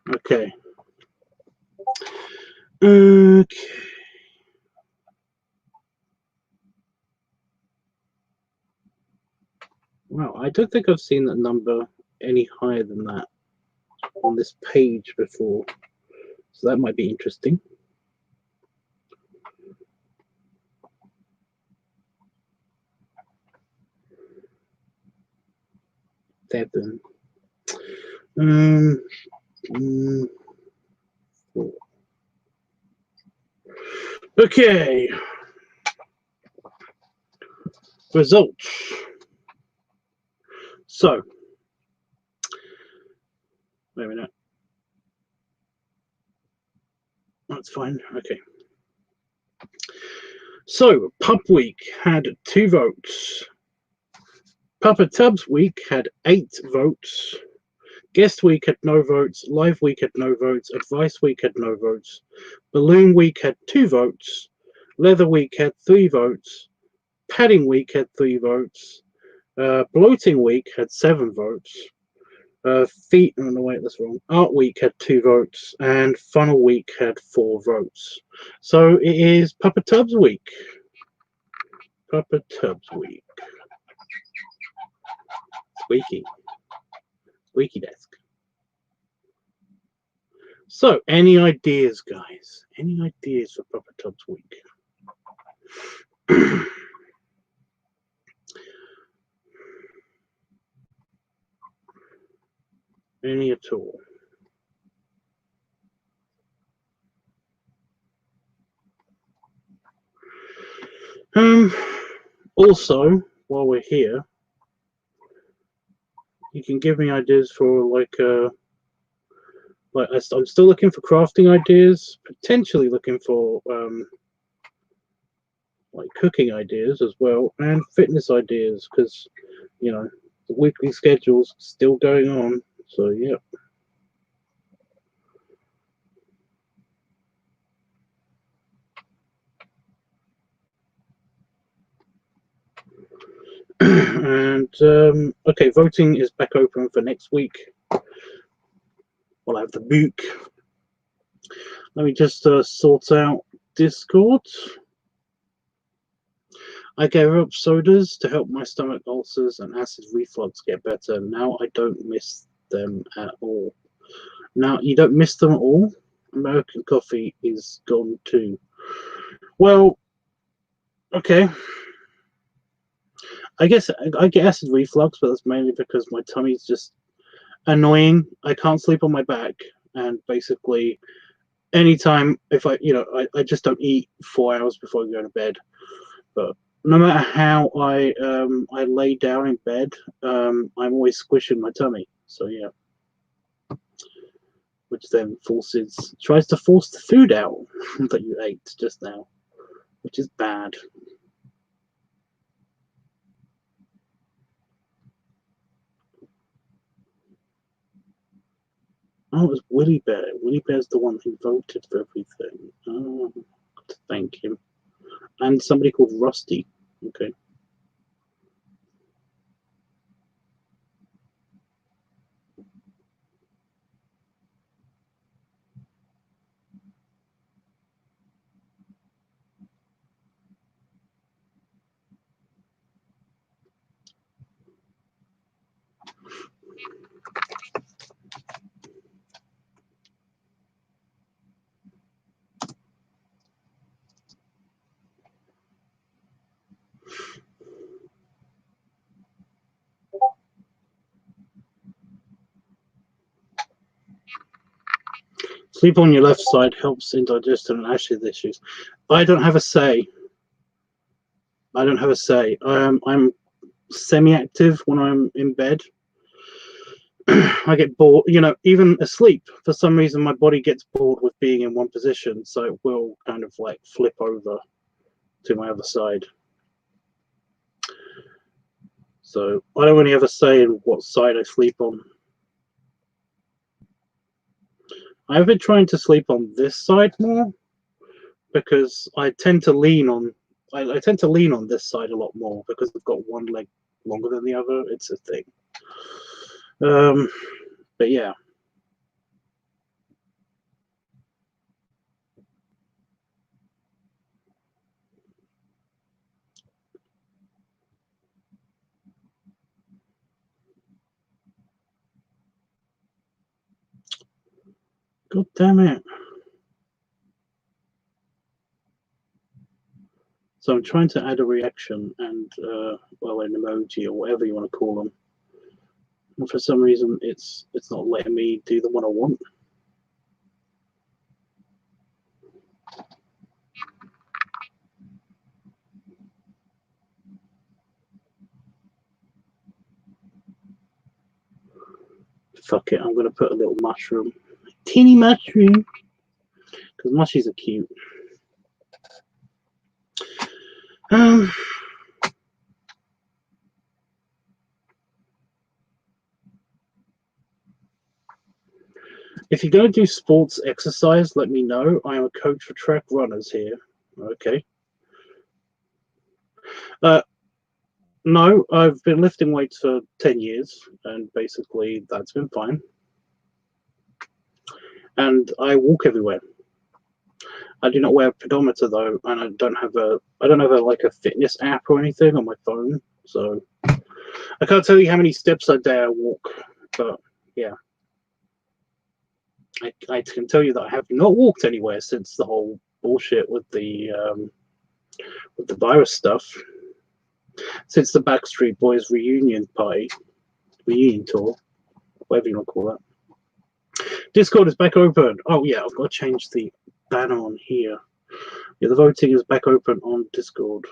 Okay. Okay. Wow, I don't think I've seen that number any higher than that on this page before, so that might be interesting. Seven. 4. Okay. Results. So, wait a minute. That's fine. Okay. So, Pub Week had 2 votes. Papa Tubbs Week had 8 votes. Guest week had no votes. Live week had no votes. Advice week had no votes. Balloon week had 2 votes. Leather week had 3 votes. Padding week had 3 votes. Bloating week had 7 votes. Feet, oh no, wait, that's wrong. Art week had 2 votes, and funnel week had 4 votes. So it is Papa Tubbs week. Papa Tubbs week. Squeaky. Squeaky desk. So, any ideas, guys? Any ideas for Papa Tubbs week? Any at all? Also, while we're here, you can give me ideas for I'm still looking for crafting ideas, potentially looking for like cooking ideas as well, and fitness ideas, because you know the weekly schedule's still going on. So yeah. And okay, voting is back open for next week. We'll have the book. Let me just sort out Discord. I gave up sodas to help my stomach ulcers and acid reflux get better. Now I don't miss them at all. Now you don't miss them at all? American coffee is gone too. Well, okay. I guess I get acid reflux, but that's mainly because my tummy's just annoying. I can't sleep on my back, and basically anytime if I just don't eat 4 hours before I go to bed. But no matter how I lay down in bed, I'm always squishing my tummy. So yeah, which then tries to force the food out that you ate just now, which is bad. Oh, it was Willie Bear. Willie Bear's the one who voted for everything. Oh, got to thank him. And somebody called Rusty. Okay. Sleep on your left side helps in digestion and acid issues. I don't have a say. I'm semi-active when I'm in bed. I get bored, even asleep. For some reason, my body gets bored with being in one position, so it will kind of like flip over to my other side. So I don't really have a say in what side I sleep on. I've been trying to sleep on this side more because I tend to lean on. I tend to lean on this side a lot more because I've got one leg longer than the other. It's a thing. But yeah. God damn it. So I'm trying to add a reaction and, well, an emoji or whatever you want to call them. And for some reason, it's not letting me do the one I want. Fuck it, I'm going to put a little mushroom. Teeny mushroom. Because mushies are cute. If you're going to do sports exercise, let me know. I am a coach for track runners here. Okay. No, I've been lifting weights for 10 years, and basically that's been fine. And I walk everywhere. I do not wear a pedometer though, and I don't have like a fitness app or anything on my phone, so I can't tell you how many steps a day I walk. But yeah, I can tell you that I have not walked anywhere since the whole bullshit with the virus stuff. Since the Backstreet Boys reunion tour, whatever you want to call that. Discord is back open. Oh yeah, I've got to change the banner on here. Yeah, the voting is back open on Discord.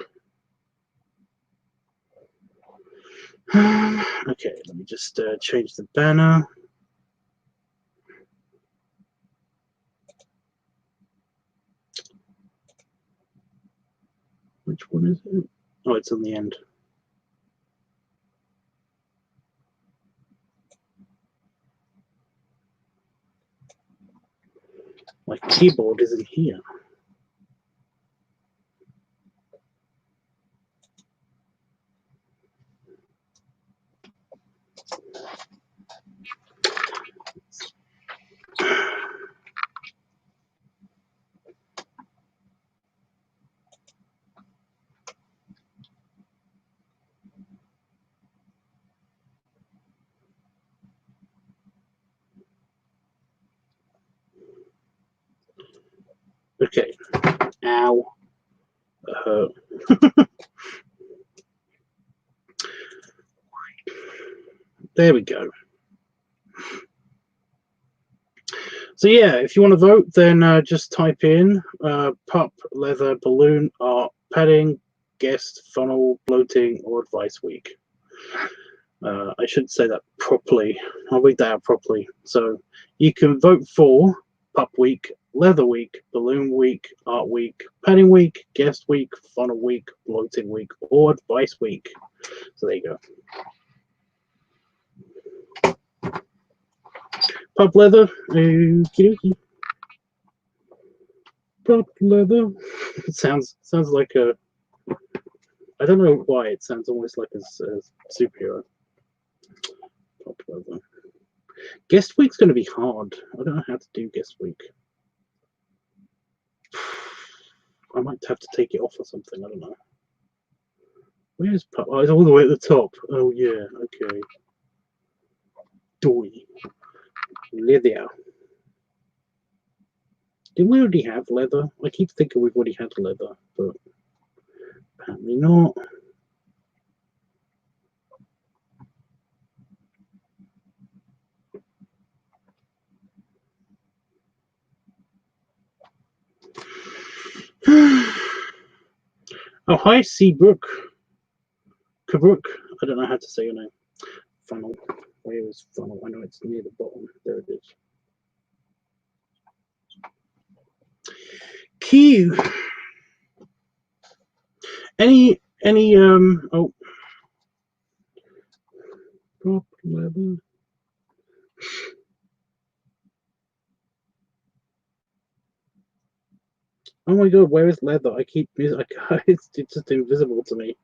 Okay, let me just change the banner. Which one is it? Oh, it's on the end. My keyboard isn't here. Okay. Ow. There we go. So yeah, if you want to vote, then just type in pup, leather, balloon, art, padding, guest, funnel, bloating, or advice week. I should say that properly. I'll read that out properly. So you can vote for pup week, leather week, balloon week, art week, padding week, guest week, funnel week, bloating week, or advice week. So there you go. Pup leather, okie dokie. Pup leather. It sounds like a. I don't know why it sounds almost like a superhero. Pup leather. Guest week's going to be hard. I don't know how to do guest week. I might have to take it off or something. I don't know. Where's pup? Oh, it's all the way at the top. Oh yeah. Okay. Doy. Leather. Did we already have leather? I keep thinking we've already had leather, but apparently not. Oh, hi, Seabrook. Kabrook. I don't know how to say your name. Funnel. Where is funnel? I know it's near the bottom. There it is. Q. Any oh, drop leather. Oh my god, where is leather? I keep it's just invisible to me.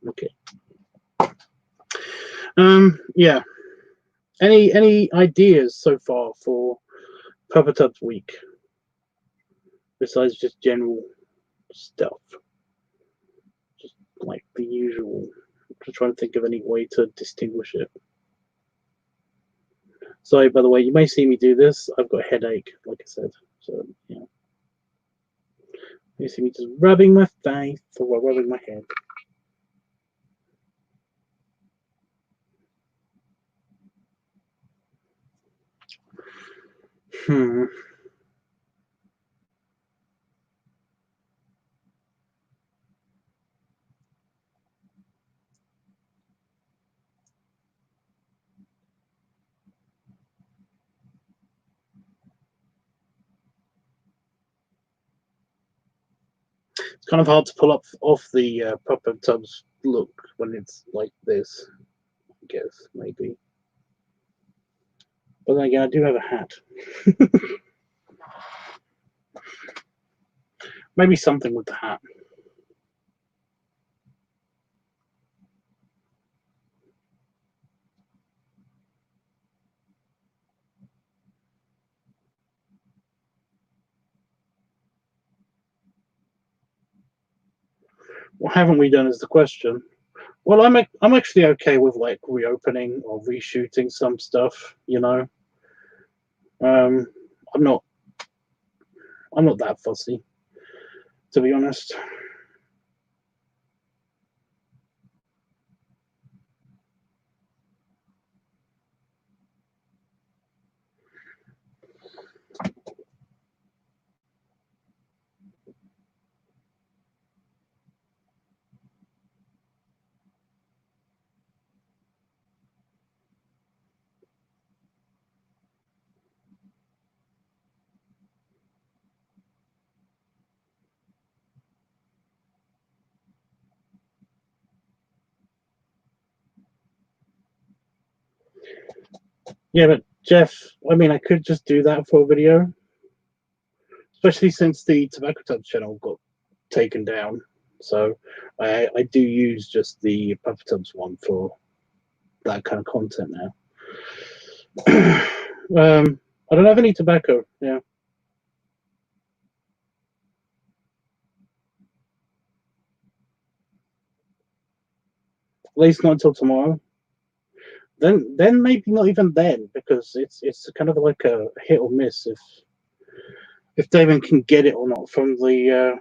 Okay. Yeah. Any ideas so far for Papa Tubs week? Besides just general stuff. Just like the usual. I'm just trying to think of any way to distinguish it. Sorry, by the way, you may see me do this. I've got a headache, like I said. So, yeah. You see me just rubbing my face or rubbing my head. It's kind of hard to pull up off the Papa Tubs look when it's like this, I guess, maybe. But then again, I do have a hat. Maybe something with the hat. What haven't we done is the question. Well, I'm actually okay with like reopening or reshooting some stuff. You know, I'm not that fussy, to be honest. Yeah, but Jeff, I mean, I could just do that for a video, especially since the Tobacco Tubs channel got taken down. So I do use just the Papa Tubs one for that kind of content now. I don't have any tobacco. Yeah. At least not until tomorrow. Then maybe not even then, because it's kind of like a hit or miss if Damon can get it or not from the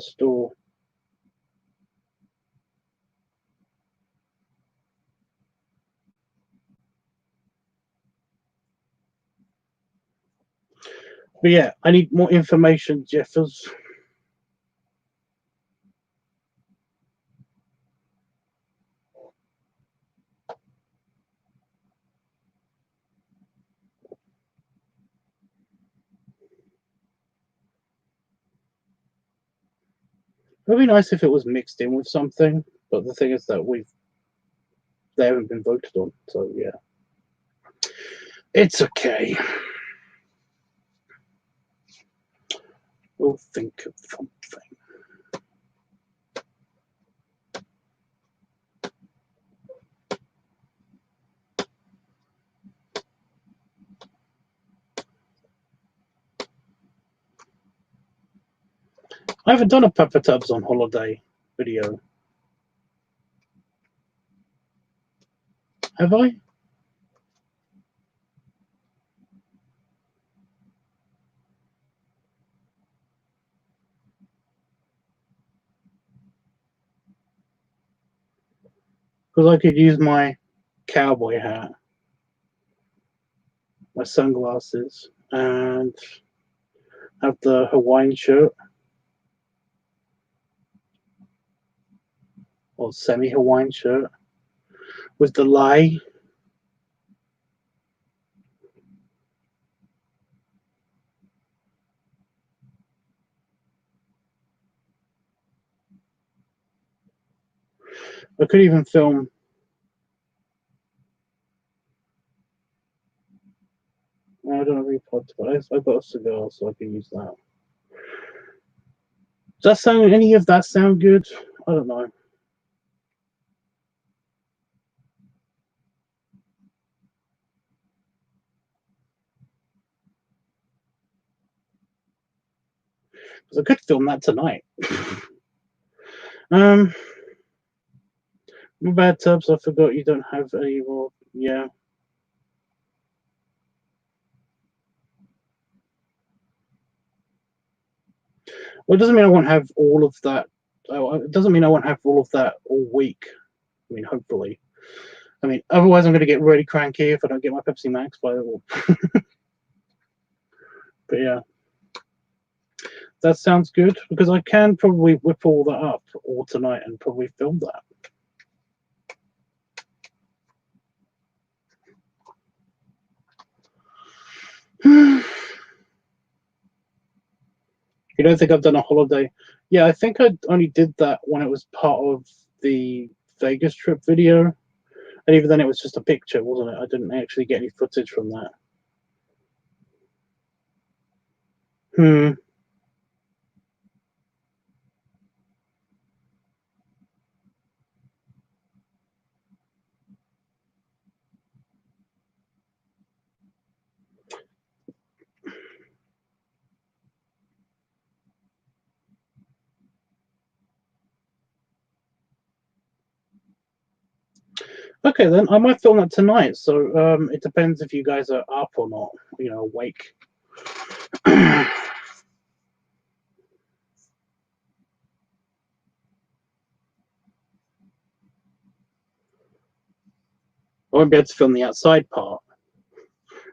store. But yeah, I need more information, Jeffers. It would be nice if it was mixed in with something, but the thing is that they haven't been voted on, so yeah. It's okay. We'll think of something. I haven't done a Pepper Tubs on holiday video. Have I? Because I could use my cowboy hat, my sunglasses, and have the Hawaiian shirt or semi-Hawaiian shirt with the lie. I could even film. I don't have any pods, but I've got a cigar, so I can use that. Does any of that sound good? I don't know. Because I could film that tonight. My bad, Tubbs. I forgot you don't have any more. Yeah. Well, it doesn't mean I won't have all of that. It doesn't mean I won't have all of that all week. I mean, hopefully. I mean, otherwise I'm going to get really cranky if I don't get my Pepsi Max by the way. But yeah. That sounds good, because I can probably whip all that up all tonight and probably film that. You don't think I've done a holiday? Yeah, I think I only did that when it was part of the Vegas trip video. And even then, it was just a picture, wasn't it? I didn't actually get any footage from that. Okay, then I might film that tonight. So it depends if you guys are up or not, you know, awake. I won't be able to film the outside part,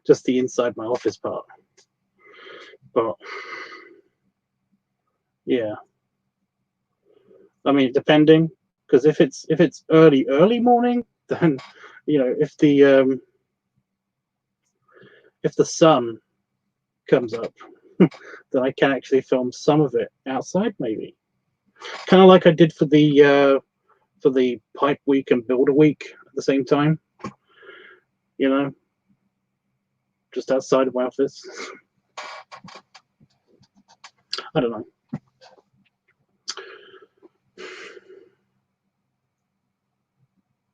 just the inside my office part. But yeah, I mean, depending, because if it's early morning, then you know, if the sun comes up, then I can actually film some of it outside, maybe. Kind of like I did for the pipe week and builder week at the same time. You know, just outside of my office. I don't know.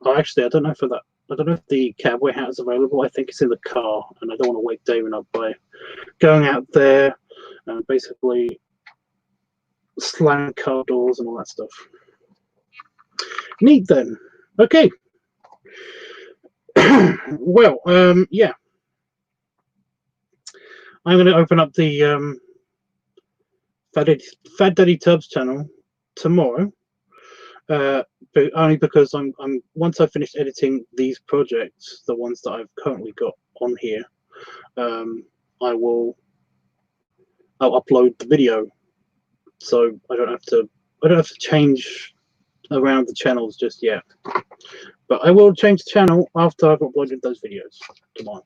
Oh, actually, I don't know for that. I don't know if the cowboy hat is available. I think it's in the car, and I don't want to wake Damon up by going out there and basically slamming car doors and all that stuff. Neat then. Okay. Well, yeah. I'm going to open up the Fat Daddy Tubbs channel tomorrow. But only because I'm once I finish editing these projects, the ones that I've currently got on here, I'll upload the video, so I don't have to change around the channels just yet. But I will change the channel after I've uploaded those videos tomorrow.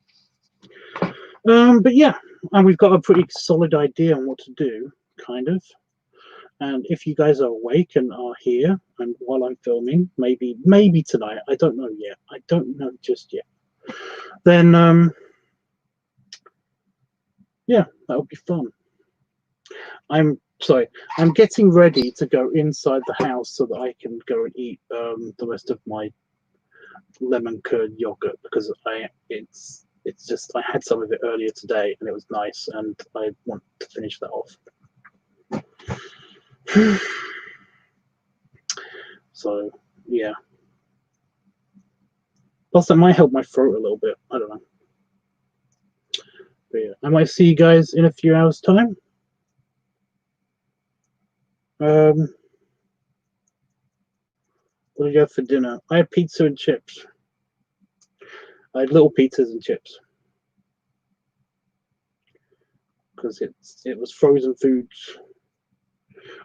But yeah, and we've got a pretty solid idea on what to do, kind of. And if you guys are awake and are here, and while I'm filming, maybe tonight, I don't know yet. I don't know just yet. Then, yeah, that would be fun. I'm getting ready to go inside the house so that I can go and eat the rest of my lemon curd yogurt, because it's just I had some of it earlier today and it was nice, and I want to finish that off. So yeah, plus that might help my throat a little bit. I don't know. But yeah, I might see you guys in a few hours time. What did you have for dinner? I had pizza and chips. I had little pizzas and chips because it was frozen foods.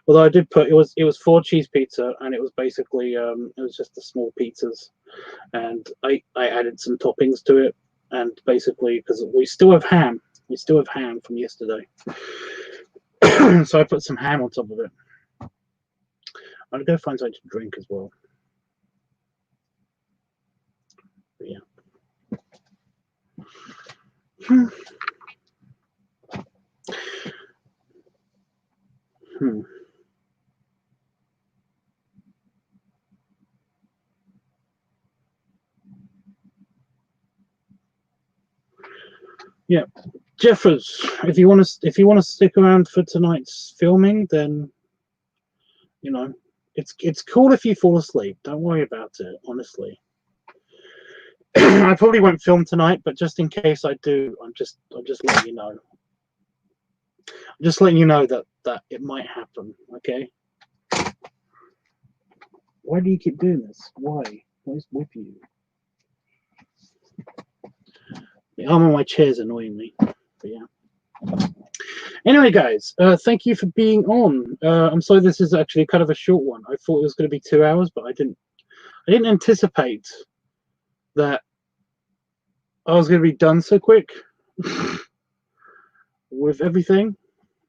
Although I did put it was 4 cheese pizza, and it was basically it was just the small pizzas, and I added some toppings to it, and basically because we still have ham from yesterday, so I put some ham on top of it. I'm gonna go find something to drink as well. But yeah. Yeah, Jeffers, if you want to stick around for tonight's filming, then you know it's cool if you fall asleep. Don't worry about it, honestly. I probably won't film tonight, but just in case I do, I'm just letting you know. I'm just letting you know that it might happen. Okay. Why do you keep doing this? Why? What is with you? The arm on my chair is annoying me. But yeah. Anyway, guys, thank you for being on. I'm sorry this is actually kind of a short one. I thought it was going to be 2 hours, but I didn't anticipate that I was going to be done so quick with everything.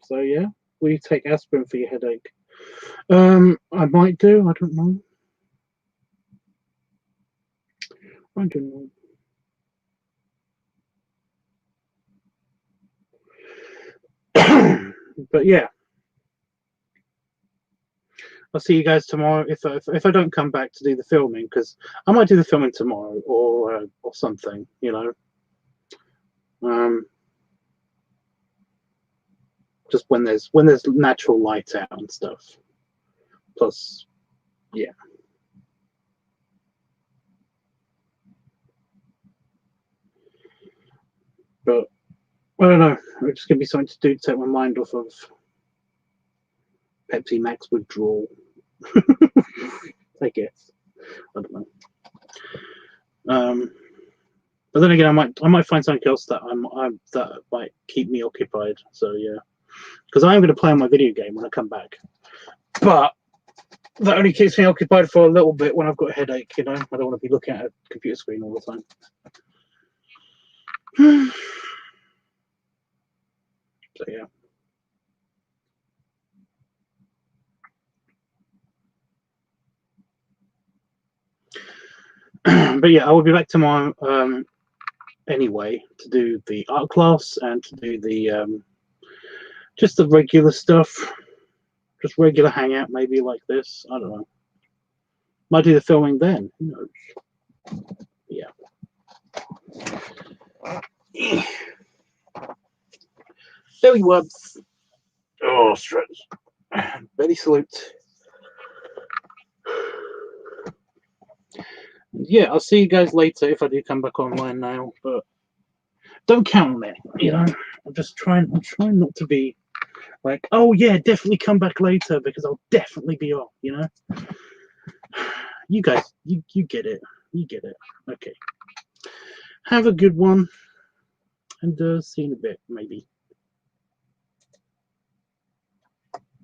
So yeah, will you take aspirin for your headache? I might do. I don't know. I don't know. But yeah, I'll see you guys tomorrow. If I don't come back to do the filming, because I might do the filming tomorrow or something, you know. Just when there's natural light out and stuff. Plus, yeah. But I don't know. It's just gonna be something to do to take my mind off of Pepsi Max withdrawal. I guess. I don't know. But then again, I might find something else that that might keep me occupied. So yeah, because I am going to play on my video game when I come back. But that only keeps me occupied for a little bit when I've got a headache. You know, I don't want to be looking at a computer screen all the time. So yeah. But yeah, I will be back tomorrow anyway to do the art class and to do the just the regular stuff, just regular hangout, maybe like this. I don't know. Might do the filming then. Who knows? Yeah. Belly wubs. Oh, stretch. Belly salute. Yeah, I'll see you guys later if I do come back online now, but don't count on it, you know. I'm trying not to be like, oh yeah, definitely come back later because I'll definitely be on, you know. You guys, you get it. You get it. Okay. Have a good one, and see you in a bit, maybe.